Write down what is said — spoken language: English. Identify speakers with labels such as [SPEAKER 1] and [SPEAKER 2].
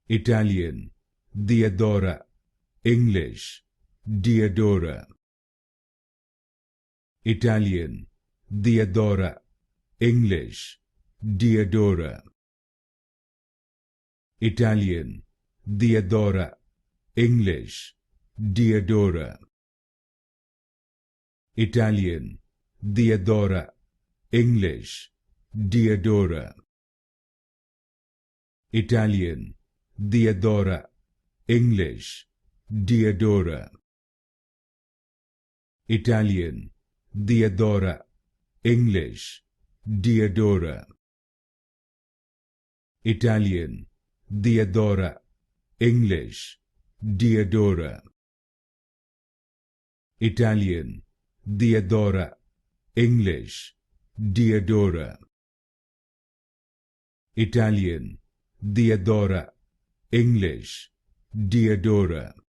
[SPEAKER 1] Italian, Diadora. English, Diadora. Italian, Diadora. English, Diadora. Italian, Diadora. English, Diadora. Italian, Diadora. English, Diadora. Italian, Diadora. English, Diadora. Italian, Diadora. English, Diadora. Italian, Diadora. English, Diadora. Italian, Diadora. English, Diadora. Italian, Diadora. English, Diadora.